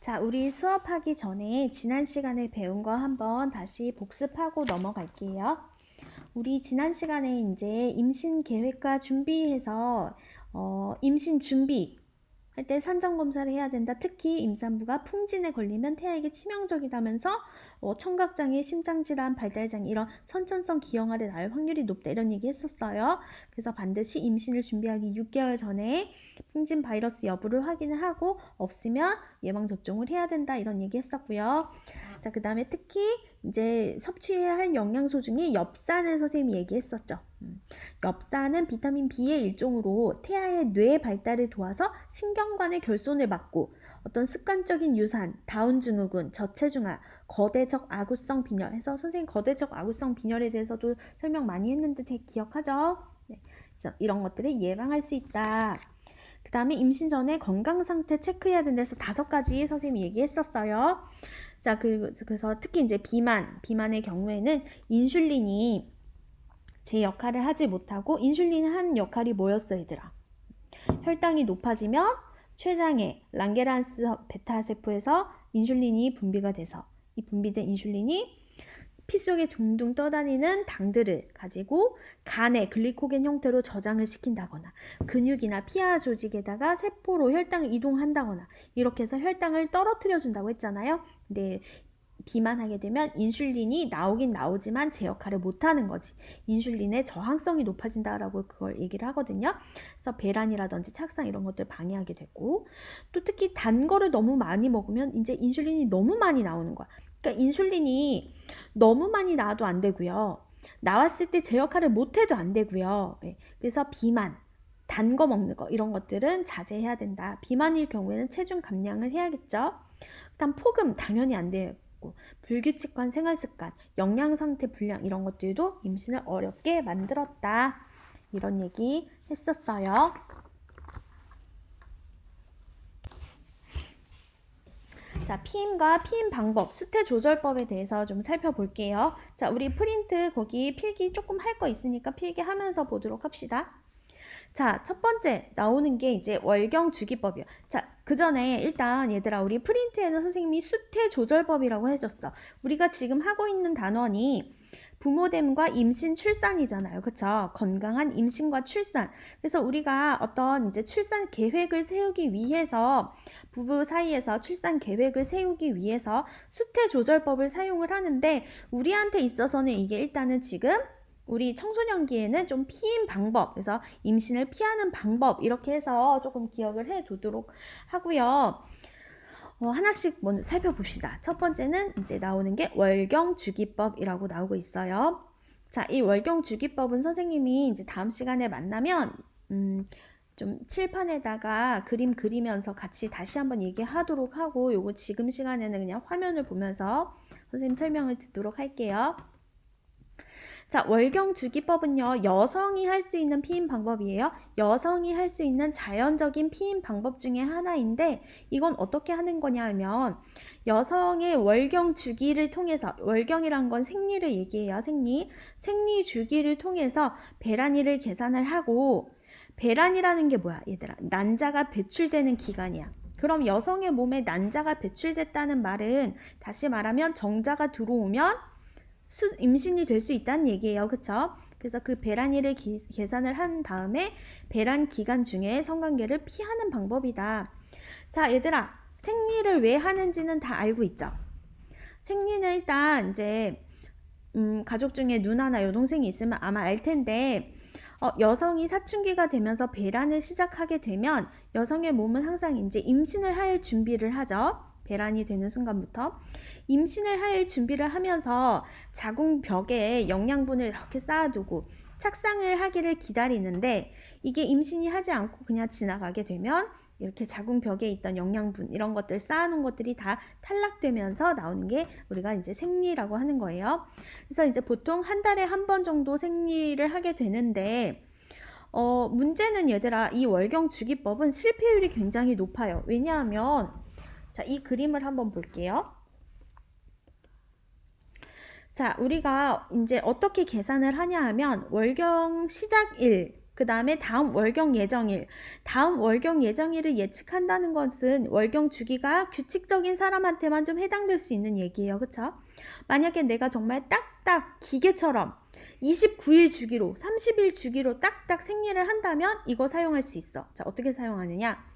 자, 우리 수업하기 전에 지난 시간에 배운 거 한번 다시 복습하고 넘어갈게요. 우리 지난 시간에 이제 임신 계획과 준비해서 임신 준비 할 때 산정 검사를 해야 된다. 특히 임산부가 풍진에 걸리면 태아에게 치명적이다면서 청각장애, 심장질환, 발달장애 이런 선천성 기형아를 낳을 확률이 높다 이런 얘기 했었어요. 그래서 반드시 임신을 준비하기 6개월 전에 풍진 바이러스 여부를 확인을 하고 없으면 예방접종을 해야 된다 이런 얘기 했었고요. 자, 그 다음에 특히 이제 섭취해야 할 영양소 중에 엽산을 선생님이 얘기했었죠. 엽산은 비타민 B의 일종으로 태아의 뇌 발달을 도와서 신경관의 결손을 막고 어떤 습관적인 유산, 다운증후군, 저체중아, 거대적 아구성 빈혈 해서 선생님 거대적 아구성 빈혈에 대해서도 설명 많이 했는데 기억하죠? 네. 그래서 이런 것들을 예방할 수 있다. 그 다음에 임신 전에 건강 상태 체크해야 된다 해서 5가지 선생님이 얘기했었어요. 자, 그래서 특히 이제 비만의 경우에는 인슐린이 제 역할을 하지 못하고 인슐린이 한 역할이 뭐였어 얘들아? 혈당이 높아지면 췌장에 랑게란스 베타 세포에서 인슐린이 분비가 돼서 이 분비된 인슐린이 피 속에 둥둥 떠다니는 당들을 가지고 간에 글리코겐 형태로 저장을 시킨다거나 근육이나 피하 조직에다가 세포로 혈당을 이동한다거나 이렇게 해서 혈당을 떨어뜨려 준다고 했잖아요. 근데 비만하게 되면 인슐린이 나오긴 나오지만 제 역할을 못하는 거지. 인슐린의 저항성이 높아진다라고 그걸 얘기를 하거든요. 그래서 배란이라든지 착상 이런 것들 방해하게 되고 또 특히 단 거를 너무 많이 먹으면 이제 인슐린이 너무 많이 나오는 거야. 그러니까 인슐린이 너무 많이 나와도 안 되고요. 나왔을 때 제 역할을 못해도 안 되고요. 네. 그래서 비만, 단 거 먹는 거 이런 것들은 자제해야 된다. 비만일 경우에는 체중 감량을 해야겠죠. 일단 폭음 당연히 안 돼요. 불규칙한 생활습관, 영양상태 불량 이런 것들도 임신을 어렵게 만들었다. 이런 얘기 했었어요. 자, 피임과 피임 방법, 수태 조절법에 대해서 좀 살펴볼게요. 자, 우리 프린트 거기 필기 조금 할 거 있으니까 필기하면서 보도록 합시다. 자, 첫 번째 나오는 게 이제 월경 주기법이요. 자, 그 전에 일단 얘들아 우리 프린트에는 선생님이 수태 조절법이라고 해줬어. 우리가 지금 하고 있는 단원이 부모됨과 임신 출산이잖아요. 그쵸? 건강한 임신과 출산. 그래서 우리가 어떤 이제 출산 계획을 세우기 위해서 부부 사이에서 출산 계획을 세우기 위해서 수태 조절법을 사용을 하는데 우리한테 있어서는 이게 일단은 지금 우리 청소년기에는 좀 피임 방법, 그래서 임신을 피하는 방법 이렇게 해서 조금 기억을 해두도록 하고요. 하나씩 먼저 살펴봅시다. 첫 번째는 이제 나오는 게 월경주기법이라고 나오고 있어요. 자, 이 월경주기법은 선생님이 이제 다음 시간에 만나면 좀 칠판에다가 그림 그리면서 같이 다시 한번 얘기하도록 하고 요거 지금 시간에는 그냥 화면을 보면서 선생님 설명을 듣도록 할게요. 자, 월경주기법은요, 여성이 할 수 있는 피임 방법이에요. 여성이 할 수 있는 자연적인 피임 방법 중에 하나인데 이건 어떻게 하는 거냐 하면 여성의 월경주기를 통해서, 월경이란 건 생리를 얘기해요. 생리 주기를 통해서 배란위를 계산을 하고, 배란이라는 게 뭐야 얘들아? 난자가 배출되는 기간이야. 그럼 여성의 몸에 난자가 배출됐다는 말은 다시 말하면 정자가 들어오면 임신이 될 수 있다는 얘기예요. 그쵸? 그래서 그 배란위를 계산을 한 다음에 배란 기간 중에 성관계를 피하는 방법이다. 자, 얘들아, 생리를 왜 하는지는 다 알고 있죠? 생리는 일단 이제 가족 중에 누나나 여동생이 있으면 아마 알 텐데 여성이 사춘기가 되면서 배란을 시작하게 되면 여성의 몸은 항상 이제 임신을 할 준비를 하죠. 배란이 되는 순간부터 임신을 할 준비를 하면서 자궁벽에 영양분을 이렇게 쌓아두고 착상을 하기를 기다리는데 이게 임신이 하지 않고 그냥 지나가게 되면 이렇게 자궁벽에 있던 영양분 이런 것들 쌓아놓은 것들이 다 탈락되면서 나오는 게 우리가 이제 생리라고 하는 거예요. 그래서 이제 보통 한 달에 한 번 정도 생리를 하게 되는데 문제는 얘들아 이 월경주기법은 실패율이 굉장히 높아요. 왜냐하면 자, 이 그림을 한번 볼게요. 자, 우리가 이제 어떻게 계산을 하냐 하면 월경 시작일 그 다음에 다음 월경 예정일. 다음 월경 예정일을 예측한다는 것은 월경 주기가 규칙적인 사람한테만 좀 해당될 수 있는 얘기예요. 그쵸? 만약에 내가 정말 딱딱 기계처럼 29일 주기로 30일 주기로 딱딱 생리를 한다면 이거 사용할 수 있어. 자, 어떻게 사용하느냐?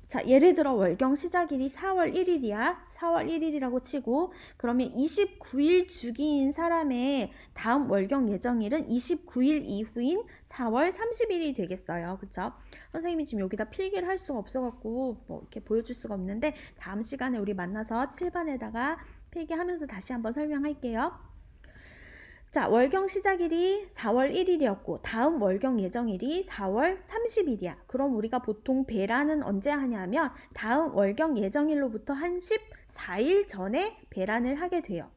자, 예를 들어 월경 시작일이 4월 1일이야. 4월 1일이라고 치고 그러면 29일 주기인 사람의 다음 월경 예정일은 29일 이후인 4월 30일이 되겠어요. 그쵸? 선생님이 지금 여기다 필기를 할 수가 없어갖고 뭐 이렇게 보여줄 수가 없는데 다음 시간에 우리 만나서 7반에다가 필기하면서 다시 한번 설명할게요. 자, 월경 시작일이 4월 1일이었고 다음 월경 예정일이 4월 30일이야. 그럼 우리가 보통 배란은 언제 하냐면 다음 월경 예정일로부터 한 14일 전에 배란을 하게 돼요.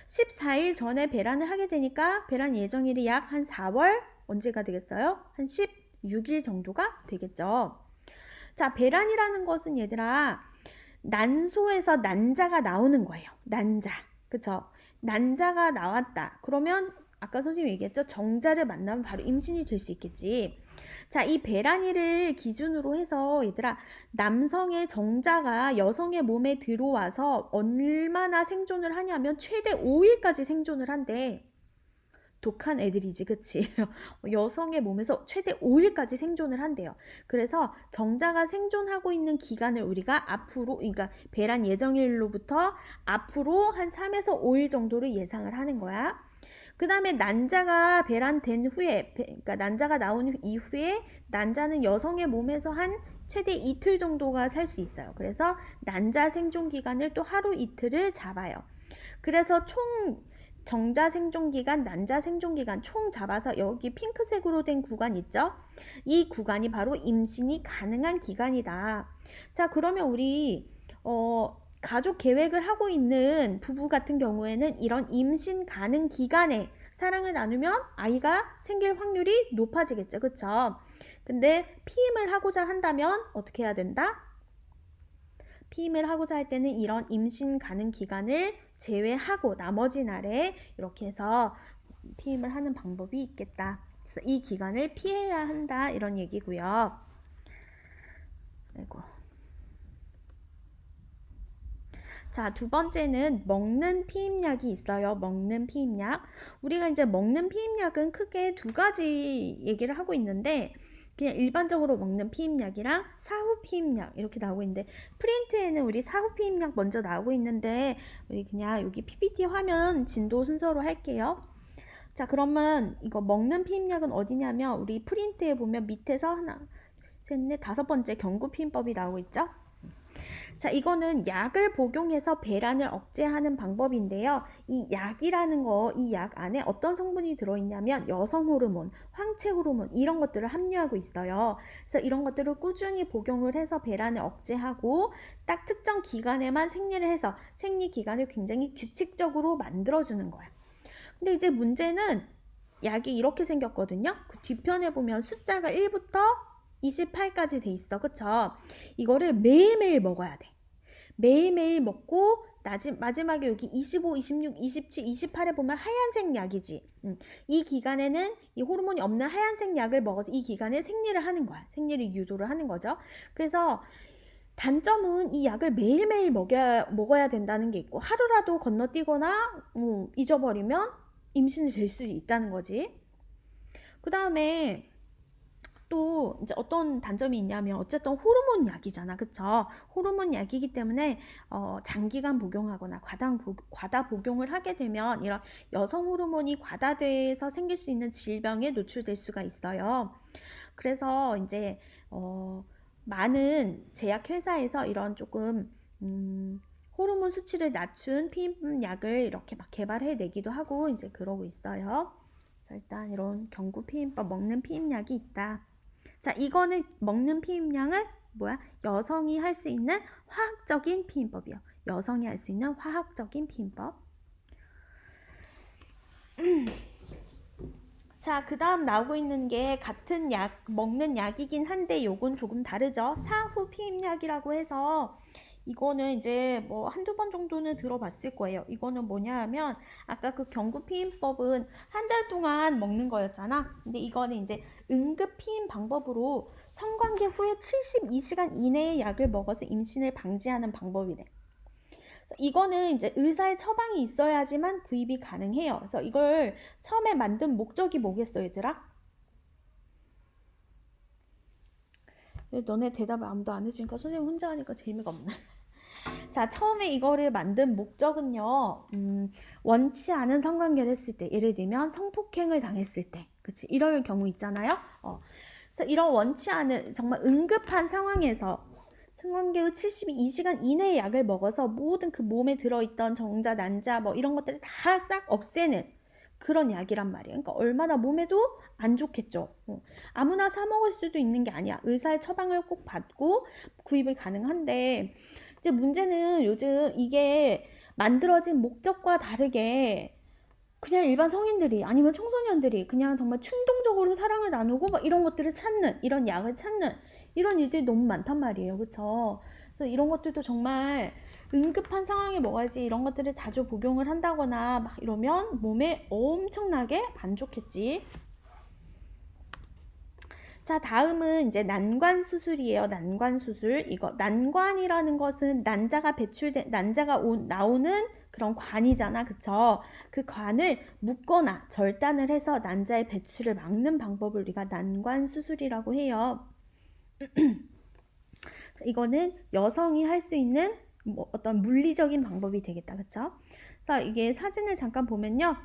14일 전에 배란을 하게 되니까 배란 예정일이 약 한 4월 언제가 되겠어요? 한 16일 정도가 되겠죠. 자, 배란이라는 것은 얘들아 난소에서 난자가 나오는 거예요. 난자. 그쵸? 난자가 나왔다. 그러면 아까 선생님이 얘기했죠? 정자를 만나면 바로 임신이 될 수 있겠지. 자, 이 배란일을 기준으로 해서 얘들아 남성의 정자가 여성의 몸에 들어와서 얼마나 생존을 하냐면 최대 5일까지 생존을 한대. 독한 애들이지, 그치? 여성의 몸에서 최대 5일까지 생존을 한대요. 그래서 정자가 생존하고 있는 기간을 우리가 앞으로, 그러니까 배란 예정일로부터 앞으로 한 3에서 5일 정도를 예상을 하는 거야. 그 다음에 난자가 배란된 후에, 그러니까 난자가 나온 이후에 난자는 여성의 몸에서 한 최대 이틀 정도가 살 수 있어요. 그래서 난자 생존 기간을 또 하루 이틀을 잡아요. 그래서 총 정자 생존기간, 난자 생존기간 총 잡아서 여기 핑크색으로 된 구간 있죠? 이 구간이 바로 임신이 가능한 기간이다. 자, 그러면 우리 가족 계획을 하고 있는 부부 같은 경우에는 이런 임신 가능 기간에 사랑을 나누면 아이가 생길 확률이 높아지겠죠. 그쵸? 근데 피임을 하고자 한다면 어떻게 해야 된다? 피임을 하고자 할 때는 이런 임신 가능 기간을 제외하고 나머지 날에 이렇게 해서 피임을 하는 방법이 있겠다. 그래서 이 기간을 피해야 한다 이런 얘기고요. 아이고. 자, 두 번째는 먹는 피임약이 있어요. 먹는 피임약. 우리가 이제 먹는 피임약은 크게 두 가지 얘기를 하고 있는데 그냥 일반적으로 먹는 피임약이랑 사후 피임약 이렇게 나오고 있는데 프린트에는 우리 사후 피임약 먼저 나오고 있는데 우리 그냥 여기 PPT 화면 진도 순서로 할게요. 자, 그러면 이거 먹는 피임약은 어디냐면 우리 프린트에 보면 밑에서 하나, 셋, 넷, 다섯 번째 경구 피임법이 나오고 있죠. 자, 이거는 약을 복용해서 배란을 억제하는 방법인데요. 이 약이라는 거, 이 약 안에 어떤 성분이 들어있냐면 여성 호르몬, 황체 호르몬 이런 것들을 함유하고 있어요. 그래서 이런 것들을 꾸준히 복용을 해서 배란을 억제하고 딱 특정 기간에만 생리를 해서 생리 기간을 굉장히 규칙적으로 만들어주는 거야. 근데 이제 문제는 약이 이렇게 생겼거든요. 그 뒤편에 보면 숫자가 1부터 28까지 돼 있어. 그쵸? 이거를 매일매일 먹어야 돼. 매일매일 먹고 마지막에 여기 25, 26, 27, 28에 보면 하얀색 약이지. 이 기간에는 이 호르몬이 없는 하얀색 약을 먹어서 이 기간에 생리를 하는 거야. 생리를 유도를 하는 거죠. 그래서 단점은 이 약을 매일매일 먹어야 된다는 게 있고 하루라도 건너뛰거나 잊어버리면 임신이 될 수 있다는 거지. 그 다음에 또 이제 어떤 단점이 있냐면 어쨌든 호르몬 약이잖아. 그쵸? 호르몬 약이기 때문에 장기간 복용하거나 과다 복용을 하게 되면 이런 여성 호르몬이 과다돼서 생길 수 있는 질병에 노출될 수가 있어요. 그래서 이제 많은 제약회사에서 이런 조금 호르몬 수치를 낮춘 피임약을 이렇게 막 개발해 내기도 하고 이제 그러고 있어요. 그래서 일단 이런 경구 피임법 먹는 피임약이 있다. 자, 이거는 먹는 피임약은 뭐야? 여성이 할 수 있는 화학적인 피임법이요. 여성이 할 수 있는 화학적인 피임법. 자, 그 다음 나오고 있는 게 같은 약, 먹는 약이긴 한데 요건 조금 다르죠. 사후 피임약이라고 해서 이거는 이제 뭐 한두 번 정도는 들어봤을 거예요. 이거는 뭐냐 하면 아까 그 경구 피임법은 한 달 동안 먹는 거였잖아. 근데 이거는 이제 응급 피임 방법으로 성관계 후에 72시간 이내에 약을 먹어서 임신을 방지하는 방법이래. 이거는 이제 의사의 처방이 있어야지만 구입이 가능해요. 그래서 이걸 처음에 만든 목적이 뭐겠어, 얘들아? 너네 대답을 아무도 안 해주니까 선생님 혼자 하니까 재미가 없네. 자, 처음에 이거를 만든 목적은요, 원치 않은 성관계를 했을 때, 예를 들면 성폭행을 당했을 때, 그치? 이럴 경우 있잖아요. 그래서 이런 원치 않은 정말 응급한 상황에서 성관계 후 72시간 이내에 약을 먹어서 모든 그 몸에 들어있던 정자, 난자 뭐 이런 것들을 다 싹 없애는 그런 약이란 말이에요. 그러니까 얼마나 몸에도 안 좋겠죠. 아무나 사 먹을 수도 있는 게 아니야. 의사의 처방을 꼭 받고 구입이 가능한데 이제 문제는 요즘 이게 만들어진 목적과 다르게 그냥 일반 성인들이 아니면 청소년들이 그냥 정말 충동적으로 사랑을 나누고 막 이런 것들을 찾는, 이런 약을 찾는 이런 일들이 너무 많단 말이에요. 그쵸? 그래서 이런 것들도 정말 응급한 상황에 먹어야지 이런 것들을 자주 복용을 한다거나 막 이러면 몸에 엄청나게 안 좋겠지. 자, 다음은 이제 난관 수술이에요. 난관 수술. 이거 난관이라는 것은 난자가 나오는 그런 관이잖아. 그쵸? 그 관을 묶거나 절단을 해서 난자의 배출을 막는 방법을 우리가 난관 수술이라고 해요. 자, 이거는 여성이 할 수 있는 뭐 어떤 물리적인 방법이 되겠다. 그쵸? 그래서 이게 사진을 잠깐 보면요.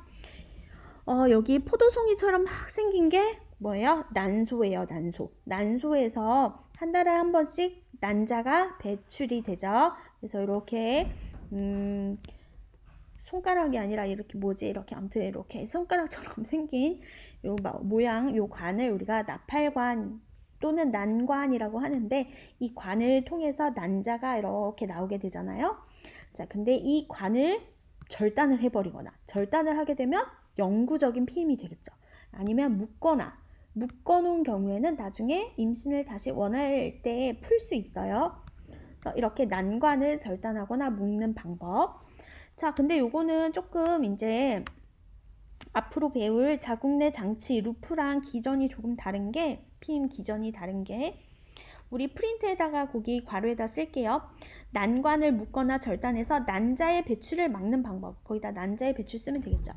여기 포도송이처럼 막 생긴 게 뭐예요? 난소예요, 난소. 난소에서 한 달에 한 번씩 난자가 배출이 되죠. 그래서 이렇게 손가락이 아니라 이렇게 이렇게 아무튼 이렇게 손가락처럼 생긴 요 모양, 요 관을 우리가 나팔관 또는 난관이라고 하는데 이 관을 통해서 난자가 이렇게 나오게 되잖아요. 자, 근데 이 관을 절단을 해버리거나 절단을 하게 되면 영구적인 피임이 되겠죠. 아니면 묶어놓은 경우에는 나중에 임신을 다시 원할 때 풀 수 있어요. 그래서 이렇게 난관을 절단하거나 묶는 방법. 자, 근데 요거는 조금 이제 앞으로 배울 자궁 내 장치 루프랑 기전이 조금 다른 게, 피임 기전이 다른 게, 우리 프린트에다가 거기 괄호에다 쓸게요. 난관을 묶거나 절단해서 난자의 배출을 막는 방법. 거기다 난자의 배출 쓰면 되겠죠.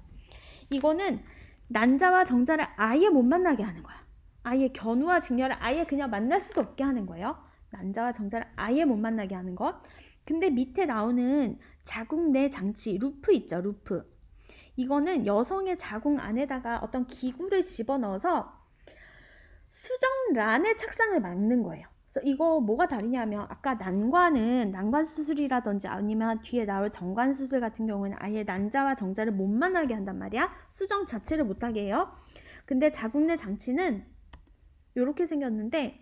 이거는 난자와 정자를 아예 못 만나게 하는 거야. 아예 견우와 직녀를 아예 그냥 만날 수도 없게 하는 거예요. 난자와 정자를 아예 못 만나게 하는 것. 근데 밑에 나오는 자궁 내 장치 루프 있죠, 루프. 이거는 여성의 자궁 안에다가 어떤 기구를 집어넣어서 수정란의 착상을 막는 거예요. 그래서 이거 뭐가 다르냐면 아까 난관은 난관 수술이라든지 아니면 뒤에 나올 정관 수술 같은 경우는 아예 난자와 정자를 못 만나게 한단 말이야. 수정 자체를 못하게 해요. 근데 자궁 내 장치는 이렇게 생겼는데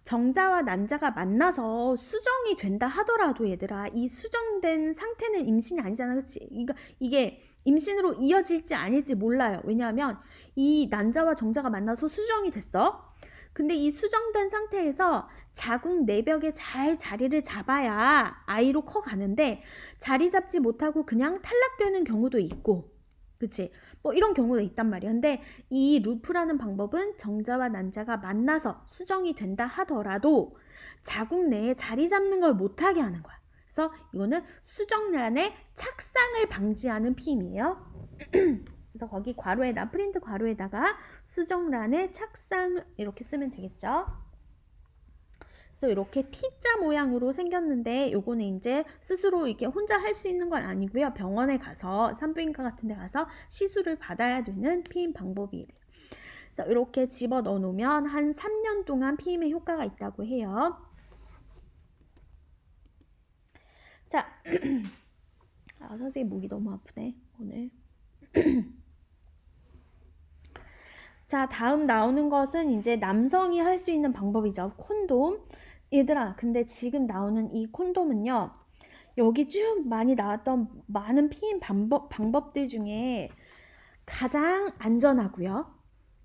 정자와 난자가 만나서 수정이 된다 하더라도 얘들아 이 수정된 상태는 임신이 아니잖아. 그치? 그러니까 이게 임신으로 이어질지 아닐지 몰라요. 왜냐하면 이 난자와 정자가 만나서 수정이 됐어. 근데 이 수정된 상태에서 자궁 내벽에 잘 자리를 잡아야 아이로 커가는데 자리 잡지 못하고 그냥 탈락되는 경우도 있고, 그치? 뭐 이런 경우도 있단 말이야. 근데 이 루프라는 방법은 정자와 난자가 만나서 수정이 된다 하더라도 자궁 내에 자리 잡는 걸 못하게 하는 거야. 그래서 이거는 수정란의 착상을 방지하는 피임이에요. 그래서 거기 괄호에다 프린트 괄호에다가 수정란의 착상 이렇게 쓰면 되겠죠. 그래서 이렇게 T자 모양으로 생겼는데 요거는 이제 스스로 이렇게 혼자 할 수 있는 건 아니고요. 병원에 가서 산부인과 같은 데 가서 시술을 받아야 되는 피임 방법이에요. 그래서 이렇게 집어 넣어 놓으면 한 3년 동안 피임에 효과가 있다고 해요. 자, 선생님 목이 너무 아프네 오늘. 자, 다음 나오는 것은 이제 남성이 할 수 있는 방법이죠. 콘돔. 얘들아, 근데 지금 나오는 이 콘돔은요. 여기 쭉 많이 나왔던 많은 피임 방법들 중에 가장 안전하고요.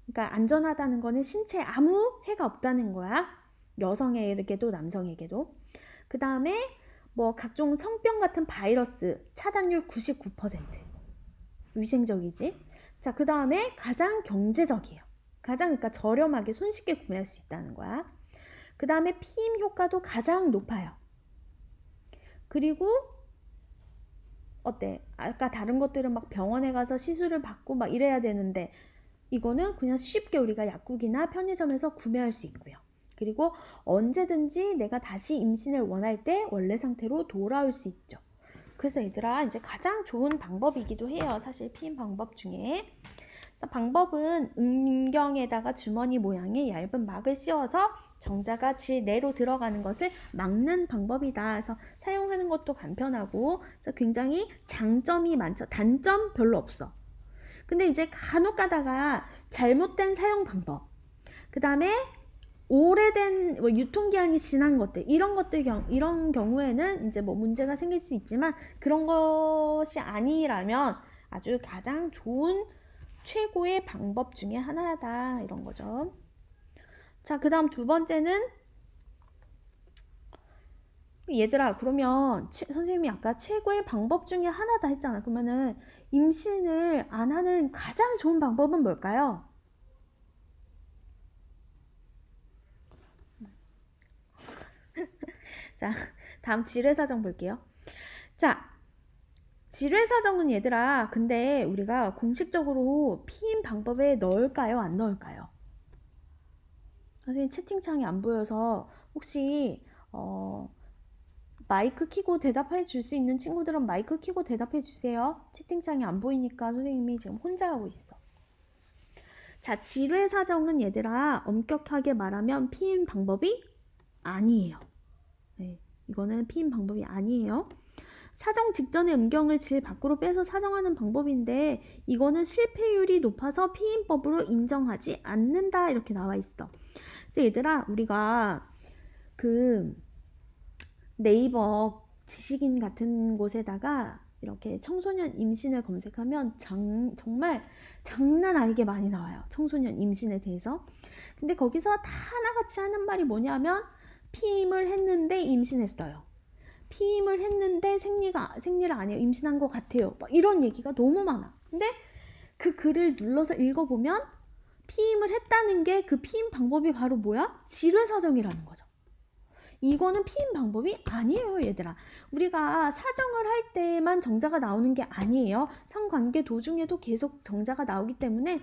그러니까 안전하다는 거는 신체에 아무 해가 없다는 거야. 여성에게도 남성에게도. 그 다음에 뭐 각종 성병 같은 바이러스 차단율 99%. 위생적이지. 자, 그 다음에 가장 경제적이에요. 가장 그러니까 저렴하게 손쉽게 구매할 수 있다는 거야. 그 다음에 피임 효과도 가장 높아요. 그리고 어때? 아까 다른 것들은 막 병원에 가서 시술을 받고 막 이래야 되는데 이거는 그냥 쉽게 우리가 약국이나 편의점에서 구매할 수 있고요. 그리고 언제든지 내가 다시 임신을 원할 때 원래 상태로 돌아올 수 있죠. 그래서 얘들아 이제 가장 좋은 방법이기도 해요. 사실 피임 방법 중에. 그래서 방법은 음경에다가 주머니 모양의 얇은 막을 씌워서 정자가 질 내로 들어가는 것을 막는 방법이다. 그래서 사용하는 것도 간편하고 그래서 굉장히 장점이 많죠. 단점 별로 없어. 근데 이제 간혹 가다가 잘못된 사용 방법, 그 다음에 오래된 뭐 유통기한이 지난 것들 이런 경우에는 이제 뭐 문제가 생길 수 있지만 그런 것이 아니라면 아주 가장 좋은 최고의 방법 중에 하나다 이런 거죠. 자, 그 다음 두 번째는 얘들아 그러면 선생님이 아까 최고의 방법 중에 하나다 했잖아. 그러면은 임신을 안 하는 가장 좋은 방법은 뭘까요? 자, 다음 지뢰사정 볼게요. 자, 지뢰사정은 얘들아 근데 우리가 공식적으로 피임 방법에 넣을까요? 안 넣을까요? 선생님 채팅창이 안 보여서 혹시 마이크 켜고 대답해 줄 수 있는 친구들은 마이크 켜고 대답해 주세요. 채팅창이 안 보이니까 선생님이 지금 혼자 하고 있어. 자, 지뢰사정은 얘들아 엄격하게 말하면 피임 방법이 아니에요. 네, 이거는 피임 방법이 아니에요. 사정 직전에 음경을 질 밖으로 빼서 사정하는 방법인데 이거는 실패율이 높아서 피임법으로 인정하지 않는다 이렇게 나와 있어. 그래서 얘들아 우리가 그 네이버 지식인 같은 곳에다가 이렇게 청소년 임신을 검색하면 정말 장난 아니게 많이 나와요. 청소년 임신에 대해서. 근데 거기서 다 하나같이 하는 말이 뭐냐면 피임을 했는데 임신했어요. 피임을 했는데 생리를 안 해요. 임신한 것 같아요. 막 이런 얘기가 너무 많아. 근데 그 글을 눌러서 읽어보면 피임을 했다는 게 그 피임 방법이 바로 뭐야? 지뢰사정이라는 거죠. 이거는 피임 방법이 아니에요, 얘들아. 우리가 사정을 할 때만 정자가 나오는 게 아니에요. 성관계 도중에도 계속 정자가 나오기 때문에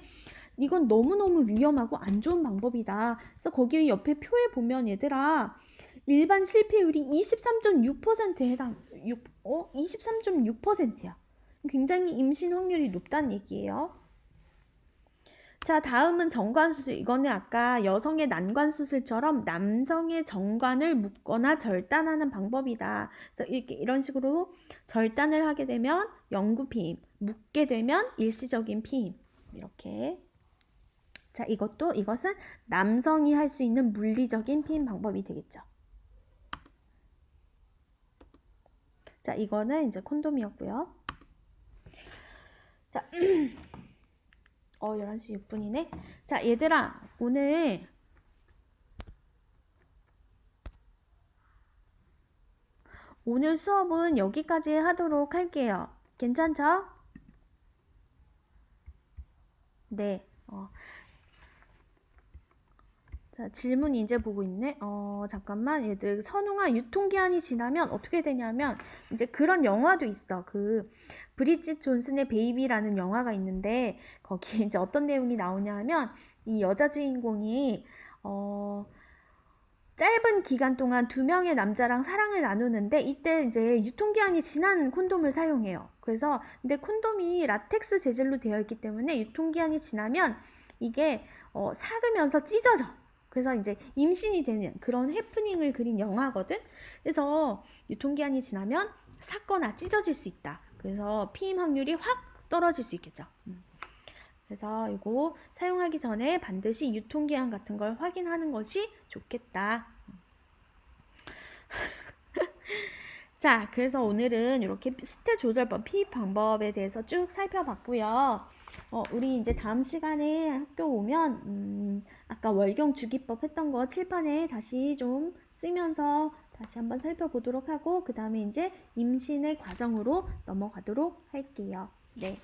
이건 너무너무 위험하고 안 좋은 방법이다. 그래서 거기 옆에 표에 보면 얘들아 일반 실패율이 23.6%에 해당, 23.6%야. 굉장히 임신 확률이 높다는 얘기예요. 자, 다음은 정관수술. 이거는 아까 여성의 난관수술처럼 남성의 정관을 묶거나 절단하는 방법이다. 그래서 이런 식으로 절단을 하게 되면 영구 피임, 묶게 되면 일시적인 피임. 이렇게. 자, 이것은 남성이 할 수 있는 물리적인 피임 방법이 되겠죠. 자, 이거는 이제 콘돔이었고요. 자, 11시 6분이네. 자, 얘들아, 오늘 수업은 여기까지 하도록 할게요. 괜찮죠? 네. 자, 질문 이제 보고 있네. 잠깐만. 얘들 선웅아 유통기한이 지나면 어떻게 되냐면 이제 그런 영화도 있어. 그 브리짓 존슨의 베이비라는 영화가 있는데 거기에 이제 어떤 내용이 나오냐면 이 여자 주인공이 짧은 기간 동안 두 명의 남자랑 사랑을 나누는데 이때 이제 유통기한이 지난 콘돔을 사용해요. 그래서 근데 콘돔이 라텍스 재질로 되어 있기 때문에 유통기한이 지나면 이게 삭으면서 찢어져. 그래서 이제 임신이 되는 그런 해프닝을 그린 영화거든. 그래서 유통기한이 지나면 삭거나 찢어질 수 있다. 그래서 피임 확률이 확 떨어질 수 있겠죠. 그래서 이거 사용하기 전에 반드시 유통기한 같은 걸 확인하는 것이 좋겠다. 자, 그래서 오늘은 이렇게 수태 조절법, 피입 방법에 대해서 쭉 살펴봤고요. 우리 이제 다음 시간에 학교 오면 아까 월경 주기법 했던 거 칠판에 다시 좀 쓰면서 다시 한번 살펴보도록 하고 그 다음에 이제 임신의 과정으로 넘어가도록 할게요. 네.